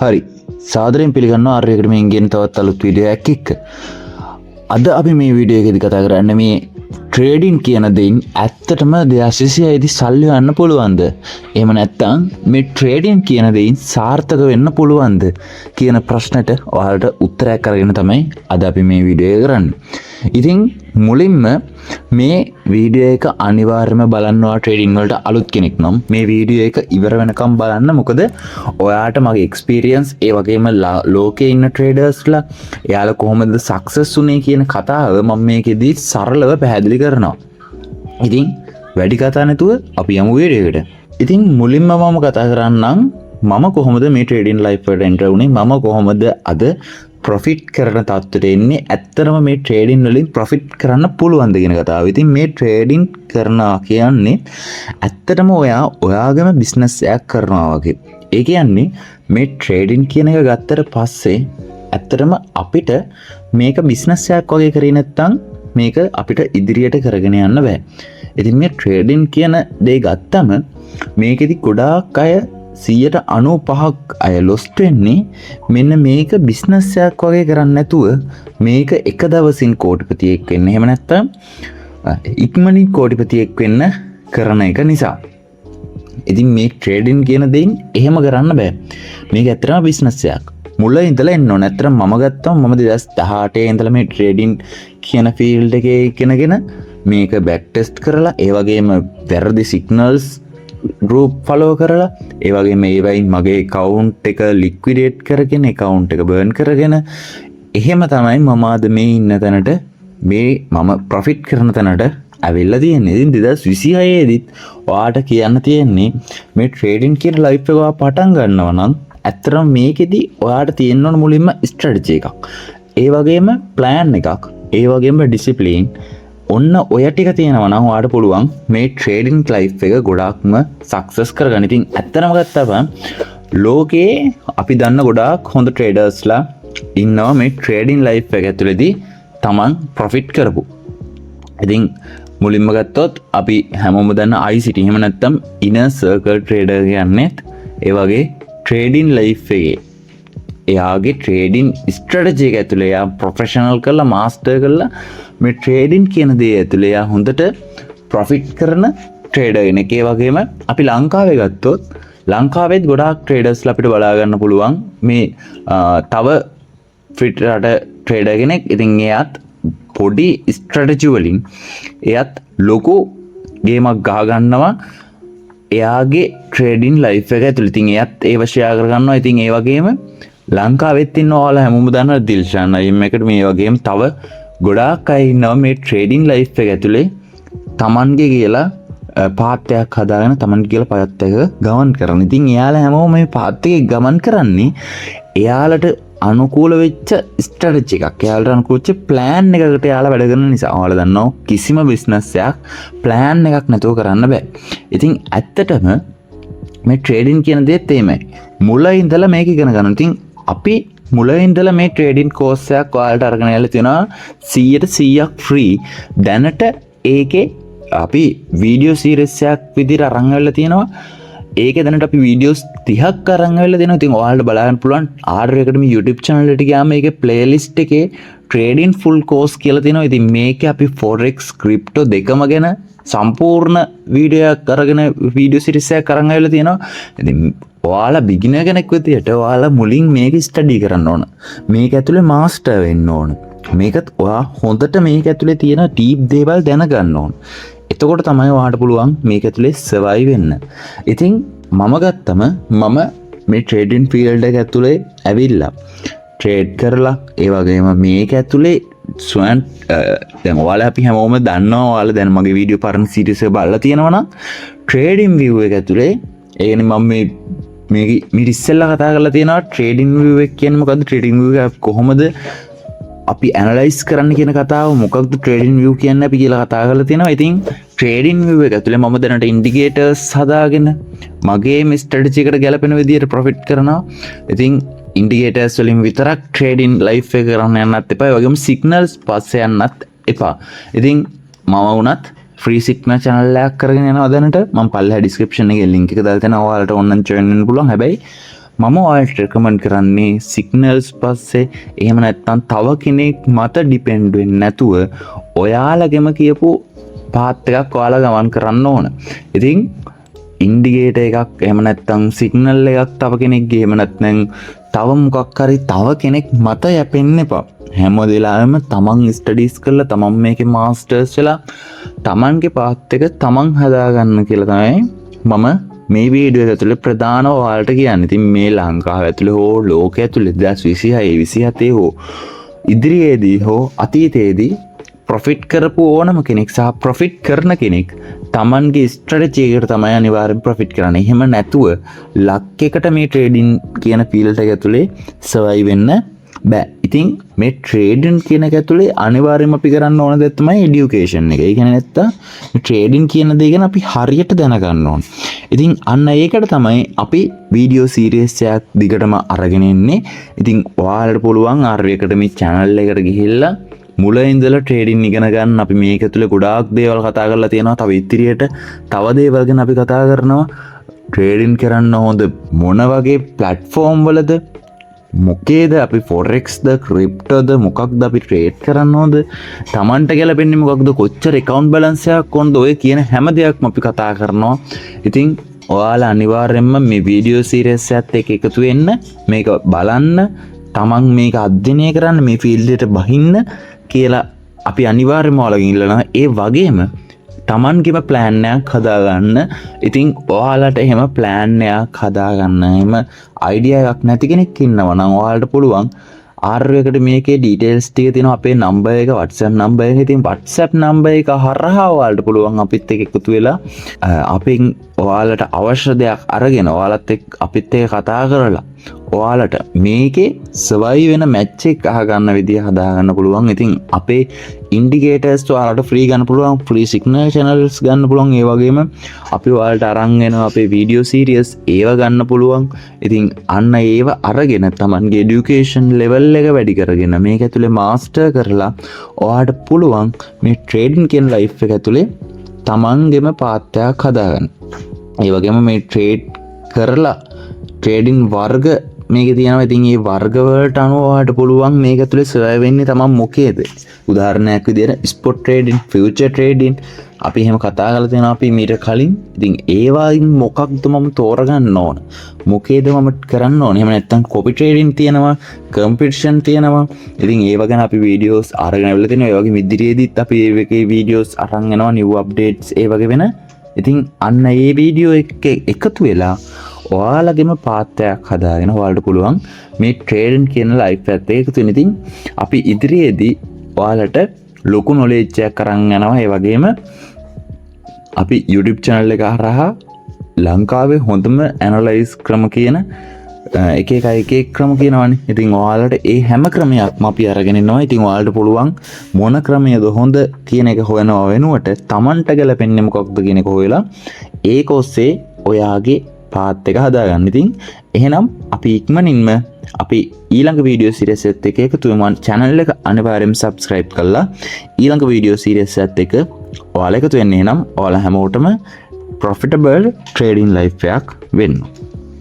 හරි සාදරයෙන් පිළිගන්නවා ආර්ය අකාඩමියෙන් ගෙන තවත් අලුත් වීඩියෝ එකක් එක්ක. අද අපි මේ වීඩියෝ එකේදී කතා කරන්නේ මේ ට්‍රේඩින් කියන දෙයින් ඇත්තටම 2026 දී සල්ලි ගන්න පුළුවන්ද? එහෙම නැත්නම් මේ ට්‍රේඩින් කියන දෙයින් සාර්ථක වෙන්න පුළුවන්ද කියන ප්‍රශ්නට ඔයාලට උත්තරයක් අරගෙන තමයි අද අපි මේ වීඩියෝ එක කරන්නේ. ඉතින් මුලින්ම මේ වීඩියෝ එක අනිවාර්යයෙන්ම බලන්න ඔයා ට්‍රේඩින් වලට අලුත් කෙනෙක් නම් මේ වීඩියෝ එක ඉවර වෙනකම් බලන්න. මොකද ඔයාට මගේ එක්ස්පීරියන්ස් ඒ වගේම ලෝකේ ඉන්න ට්‍රේඩර්ස්ලා එයාලා කොහොමද සක්සස් වුනේ කියන කතාව මම මේකෙදී සරලව පැහැදිලි කරනවා. ඉතින් වැඩි කතා නැතුව අපි යමු වීඩියෝ එකට. ඉතින් මුලින්ම මම කතා කරන්නම් මම කොහොමද මේ ට්‍රේඩින් ලයිෆ් එකට එන්ටර් වුනේ, මම කොහොමද අද ප්‍රොෆිට් කරන තත්ත්වයට එන්නේ, ඇත්තටම මේ ට්‍රේඩින් වලින් ප්‍රොෆිට් කරන්න පුළුවන්ද කියන කතාව. ඉතින් මේ ට්‍රේඩින් කරනවා කියන්නේ ඇත්තටම ඔයාගේම බිස්නස් එකක් කරනවා වගේ. ඒ කියන්නේ මේ ට්‍රේඩින් කියන එක ගත්තට පස්සේ ඇත්තටම අපිට මේක බිස්නස් එකක් වගේ කරේ නැත්නම් මේක අපිට ඉදිරියට කරගෙන යන්න බෑ. ඉතින් මේ ට්‍රේඩින් කියන දේ ගත්තම මේකෙදි ගොඩාක් අය 95% අය ලොස්ට් වෙන්නේ මෙන්න මේක බිස්නස් එකක් වගේ කරන්නේ නැතුව මේක එක දවසින් කෝටිපතියෙක් වෙන්න, එහෙම නැත්නම් ඉක්මනින් කෝටිපතියෙක් වෙන්න කරන එක නිසා. ඉතින් මේ ට්‍රේඩින් කියන දෙයින් එහෙම කරන්න බෑ. මේක ඇත්තටම බිස්නස් එකක්. මුල ඉඳලා එන්න ඕන. ඇත්තටම මම ගත්තම මම 2018 ඉඳලා මේ ට්‍රේඩින් කියන ෆීල්ඩ් එකේ ඉගෙනගෙන මේක බෑක් ටෙස්ට් කරලා ඒ වගේම වැරදි සිග්නල්ස් ගෲප් ෆලෝ කරලා ඒ වගේම ඒවයින් මගේ account එක liquidate කරගෙන account එක burn කරගෙන එහෙම තමයි මම අද මේ ඉන්න තැනට මේ මම profit කරන තැනට ඇවිල්ලා තියෙන්නේ. ඉතින් 2026 දිත් ඔයාට කියන්න තියෙන්නේ මේ trading කියන life එක ඔයා පටන් ගන්නවා නම් ඇත්තටම මේකෙදි ඔයාට තියෙන්න ඕන මුලින්ම strategy එකක්. ඒ වගේම plan එකක්. ඒ වගේම discipline. ඔන්න ඔය ටික තියෙනවා නම් ඔයාට පුළුවන් මේ ට්‍රේඩින් ලයිෆ් එක ගොඩාක්ම සක්සස් කරගන්න. ඉතින් ඇත්තටම ගත්තම ලෝකේ අපි දන්න ගොඩාක් හොඳ ට්‍රේඩර්ස්ලා ඉන්නවා මේ ට්‍රේඩින් ලයිෆ් එක ඇතුළේදී තමන් ප්‍රොෆිට් කරපු. ඉතින් මුලින්ම ගත්තොත් අපි හැමෝම දන්න ICT එහෙම නැත්නම් ඉනර් සර්කල් ට්‍රේඩර් කියන්නේත් ඒ වගේ ට්‍රේඩින් ලයිෆ් එකේ එයාගේ ට්‍රේඩින් ස්ට්‍රැටජි එක ඇතුළේ එයා ප්‍රොෆෙෂනල් කරලා මාස්ටර් කරලා මේ ට්‍රේඩින් කියන දේ ඇතුළේ එයා හොඳට ප්‍රොෆිට් කරන ට්‍රේඩර් කෙනෙක්. ඒ වගේම අපි ලංකාවේ ගත්තොත් ලංකාවෙත් ගොඩාක් ට්‍රේඩර්ස්ලා අපිට බලා ගන්න පුළුවන් මේ තව ෆිට රට ට්‍රේඩර් කෙනෙක්. ඉතින් එයාත් පොඩි ස්ට්‍රැටජි වලින් එයාත් ලොකු ගේමක් ගහ ගන්නවා එයාගේ ට්‍රේඩින් ලයිෆ් එක ඇතුළේ. ඉතින් එයාත් ඒව ෂෙයා කර ගන්නවා. ඉතින් ඒ වගේම ලංකාවෙත් ඉන්න ඔයාලා හැමෝම දන්නා දිල්ෂාන් අයිම් එකට මේ වගේම තව ගොඩාක් අය ඉන්නවා මේ ට්‍රේඩින් ලයිෆ් එක ඇතුලේ තමන්ගේ කියලා පාත්යක් හදාගෙන තමන්ගේ කියලා පාත් එක ගමන් කරන. ඉතින් එයාලා හැමෝම මේ පාත් එකේ ගමන් කරන්නේ එයාලට අනුකූල වෙච්ච ස්ට්‍රැටජි එකක්. එයාලට අනුකූල වෙච්ච ප්ලෑන් එකකට එයාලා වැඩ කරන නිසා. ඔයාලා දන්නවා කිසිම බිස්නස් එකක් ප්ලෑන් එකක් නැතුව කරන්න බෑ. ඉතින් ඇත්තටම මේ ට්‍රේඩින් කියන දේත් එහෙමයි. මුල ඉඳලා මේක ඉගෙන ගන්න. ඉතින් අපි මුල ඉඳලා මේ ට්‍රේඩින් කෝස් එකක් ඔයාලට අරගෙන යලා තියෙනවා 100% ෆ්‍රී. දැනට ඒකේ අපි වීඩියෝ සීරීස් එකක් විදිහට අරන් වෙලා තියෙනවා. ඒකේ දැනට අපි වීඩියෝස් 30ක් අරන් වෙලා දෙනවා. ඉතින් ඔයාලට බලන්න පුළුවන් ආර්ය අකාඩමි YouTube channel එකට ගියාම ඒකේ playlist එකේ ට්‍රේඩින් ෆුල් කෝස් කියලා තියෙනවා. ඉතින් මේකේ අපි forex crypto දෙකම ගැන සම්පූර්ණ වීඩියෝ එකක් අරගෙන වීඩියෝ සීරීස් එකක් අරන් වෙලා තියෙනවා. ඉතින් ඔයාලා බිගිනර් කෙනෙක් විදියට ඔයාලා මුලින් මේක ස්ටඩි කරන්න ඕන. මේක ඇතුලේ මාස්ටර් වෙන්න ඕන. මේකත් ඔයා හොඳට මේක ඇතුලේ තියෙන ඩීප් දේවල් දැනගන්න ඕන. එතකොට තමයි ඔයාට පුළුවන් මේක ඇතුලේ සර්වයිව් වෙන්න. ඉතින් මම ගත්තම මම මේ ට්‍රේඩින් ෆීල්ඩ් එක ඇතුලේ ඇවිල්ලා ට්‍රේඩ් කරලා ඒ වගේම මේක ඇතුලේ දැන් ඔයාලා අපි හැමෝම දන්නවා ඔයාලා දැන් මගේ වීඩියෝ පරණ සීරීස් එක බලලා තියෙනවා නම් ට්‍රේඩින් view එක ඇතුලේ ඒ කියන්නේ මම මේ ඉස්සෙල්ලා කතා කරලා තියෙනවා ට්‍රේඩින් view එක කියන්නේ මොකද්ද, ට්‍රේඩින් view එක කොහොමද අපි ඇනලයිස් කරන්න කියන කතාව, මොකක්ද ට්‍රේඩින් view කියන්නේ අපි කියලා කතා කරලා තියෙනවා. ඉතින් ට්‍රේඩින් view එක ඇතුලේ මම දැනට ඉන්ඩිකේටර්ස් හදාගෙන මගේ මේ ස්ට්‍රැටජි එකට ගැලපෙන විදිහට ප්‍රොෆිට් කරනවා. ඉතින් ඉන්ඩිකේටර්ස් වලින් විතරක් ට්‍රේඩින් ලයිෆ් එක කරන්න යන්නත් එපා. ඒ වගේම සිග්නල්ස් පස්සේ යන්නත් එපා. ඉතින් මම වුණත් ෆ්‍රී සිග්නල් channel එකක් කරගෙන යනවා දැනට. මම පල්ලෙහා description එකේ link එක දාලා තියෙනවා. ඔයාලට ඕන නම් join වෙන්න පුළුවන්. හැබැයි මම ඔයාලට රෙකමන්ඩ් කරන්නේ සිග්නල්ස් පස්සේ එහෙම නැත්නම් තව කෙනෙක් මත ඩිපෙන්ඩ් වෙන්නේ නැතුව ඔයාලගෙම කියපු පාත් එකක් ඔයාලා ගමන් කරන්න ඕන. ඉතින් ඉන්ඩිකේටර් එකක් එහෙම නැත්නම් සිග්නල් එකක් තව කෙනෙක්ගේ එහෙම නැත්නම් තව මොකක් හරි තව කෙනෙක් මත යැපෙන්න එපා. හැම වෙලාවෙම තමන් ස්ටඩීස් කරලා තමන් මේකේ මාස්ටර්ස් වෙලා තමන්ගේ පාත් එක තමන් හදාගන්න කියලා තමයි මම මේ වීඩියෝ එක ඇතුලේ ප්‍රධානව ඔයාලට කියන්නේ. ඉතින් මේ ලංකාව ඇතුලේ හෝ ලෝකයේ ඇතුලේ 2026 27 හෝ ඉදිරියේදී හෝ අතීතයේදී ප්‍රොෆිට් කරපු ඕනම කෙනෙක් සහ ප්‍රොෆිට් කරන කෙනෙක් තමන්ගේ ස්ට්‍රැටජි එකට තමයි අනිවාර්යෙන් ප්‍රොෆිට් කරන්නේ. එහෙම නැතුව ලක් එකට මේ ට්‍රේඩින් කියන ෆීල්ඩ් එක ඇතුලේ සර්වයිව් වෙන්න බෑ. ඉතින් මේ ට්‍රේඩින් කියන එක ඇතුලේ අනිවාර්යයෙන්ම අපි කරන්න ඕන දේ තමයි এডুকেෂන් එක. ඒ කියන්නේ නැත්තම් මේ ට්‍රේඩින් කියන දේ ගැන අපි හරියට දැනගන්න ඕන. ඉතින් අන්න ඒකට තමයි අපි වීඩියෝ සීරීස් එකක් දිගටම අරගෙන ඉන්නේ. ඉතින් ඔයාලට පුළුවන් ආර්යකට මේ channel එකට ගිහිල්ලා මුල ඉඳලා ට්‍රේඩින් ඉගෙන ගන්න. අපි මේක ඇතුලේ ගොඩාක් දේවල් කතා කරලා තියෙනවා. තව ඉදිරියට තව දේවල් ගැන අපි කතා කරනවා. ට්‍රේඩින් කරන්න හොඳ මොන වගේ ප්ලැට්ෆෝම් වලද, මොකේද අපි ෆොරෙක්ස්ද ක්‍රිප්ටෝද මොකක්ද අපි ට්‍රේඩ් කරන්න ඕනද, Tamanට ගැලපෙන්නේ මොකක්ද, කොච්චර account balance එකක් ඕනද, ඔය කියන හැම දෙයක්ම අපි කතා කරනවා. ඉතින් ඔයාලා අනිවාර්යයෙන්ම මේ වීඩියෝ සීරීස් එකත් එක්ක එකතු වෙන්න, මේක බලන්න, Taman මේක අධ්‍යයනය කරන්න, මේ ෆීල්ඩ් එකට බහින්න කියලා අපි අනිවාර්යයෙන්ම ඔයාලගෙන් ඉල්ලනවා. ඒ වගේම Tamanගේම ප්ලෑන් එකක් හදාගන්න. ඉතින් ඔයාලට එහෙම ප්ලෑන් එකක් හදාගන්න එහෙම අයිඩියා එකක් නැති කෙනෙක් ඉන්නවා නම් ඔයාලට පුළුවන් ආර්යකට මේකේ ඩීටේල්ස් ටික තියෙනවා. අපේ නම්බර් එක, WhatsApp නම්බර් එක. ඉතින් WhatsApp නම්බර් එක හරහා ඔයාලට පුළුවන් අපිත් එක්ක එකතු වෙලා අපෙන් ඔයාලට අවශ්‍ය දෙයක් අරගෙන ඔයාලත් එක්ක අපිත් එක්ක කතා කරලා ඔයාලට මේකේ සර්වයිව් වෙන මැච් එක අහගන්න විදිය හදාගන්න පුළුවන්. ඉතින් අපේ ඉන්ඩිකේටර්ස් ඔයාලට ෆ්‍රී ගන්න පුළුවන්, ෆ්‍රී සිග්නල් channels ගන්න පුළුවන්. ඒ වගේම අපි ඔයාලට අරන් එනවා අපේ වීඩියෝ සීරීස් ඒව ගන්න පුළුවන්. ඉතින් අන්න ඒව අරගෙන Tamanගේ এডুকেෂන් ලෙවල් එක වැඩි කරගෙන මේක ඇතුලේ මාස්ටර් කරලා ඔයාලට පුළුවන් මේ ට්‍රේඩින් කියන ලයිෆ් එක ඇතුලේ Tamanගෙම පාත් එකක් හදාගන්න. ඒ වගේම මේ ට්‍රේඩ් කරලා ට්‍රේඩින් වර්ග මේකේ තියෙනවා. ඉතින් මේ වර්ග වලට අනුව ඔයාලට පුළුවන් මේක ඇතුලේ සර්වයිව් වෙන්නේ තමන් මොකේද. උදාහරණයක් විදියට ස්පොට් ට්‍රේඩින්, ෆියුචර් ට්‍රේඩින් අපි එහෙම කතා කරලා තියෙනවා අපි මීට කලින්. ඉතින් ඒවායින් මොකක්ද මම තෝරගන්න ඕන, මොකේද මම කරන්න ඕන. එහෙම නැත්නම් කොපි ට්‍රේඩින් තියෙනවා, කම්පිටිෂන් තියෙනවා. ඉතින් ඒව ගැන අපි වීඩියෝස් අරගෙන ආවිල්ලා තියෙනවා. ඒ වගේ ඉදිරියේදීත් අපි ඒකේ වීඩියෝස් අරන් යනවා, නිව් අප්ඩේට්ස් ඒ වගේ වෙන. ඉතින් අන්න ඒ වීඩියෝ එක එකතු වෙලා ඔයාලගෙම පාත්‍රයක් හදාගෙන ඔයාලට පුළුවන් මේ ට්‍රේඩින් කියන ලයිෆ් එකත් එක්ක එකතු වෙන. ඉතින් අපි ඉදිරියේදී ඔයාලට ලොකු නොලෙජ් එකක් අරන් යනවා. ඒ වගේම අපි YouTube channel එක හරහා ලංකාවේ හොඳම ඇනලයිස් ක්‍රම කියන එක ක්‍රම කියනවනේ. ඉතින් ඔයාලට ඒ හැම ක්‍රමයක්ම අපි අරගෙන ඉන්නවා. ඉතින් ඔයාලට පුළුවන් මොන ක්‍රමයද හොඳ කියන එක හොයනවා වෙනුවට Tamanට ගැලපෙන්නේ මොකක්ද කියන එක හොයලා ඒක ඔස්සේ ඔයාගේ පාත් එක හදාගන්න. ඉතින් එහෙනම් අපි ඉක්මනින්ම අපි ඊළඟ වීඩියෝ සීරීස් එකත් එක්ක එකතු වෙමු. channel එක අනිවාර්යයෙන්ම subscribe කරලා ඊළඟ වීඩියෝ සීරීස් එකත් එක්ක ඔයාලා එකතු වෙන්න. එහෙනම් ඔයාලා හැමෝටම profitable trading life එකක් වෙන්න.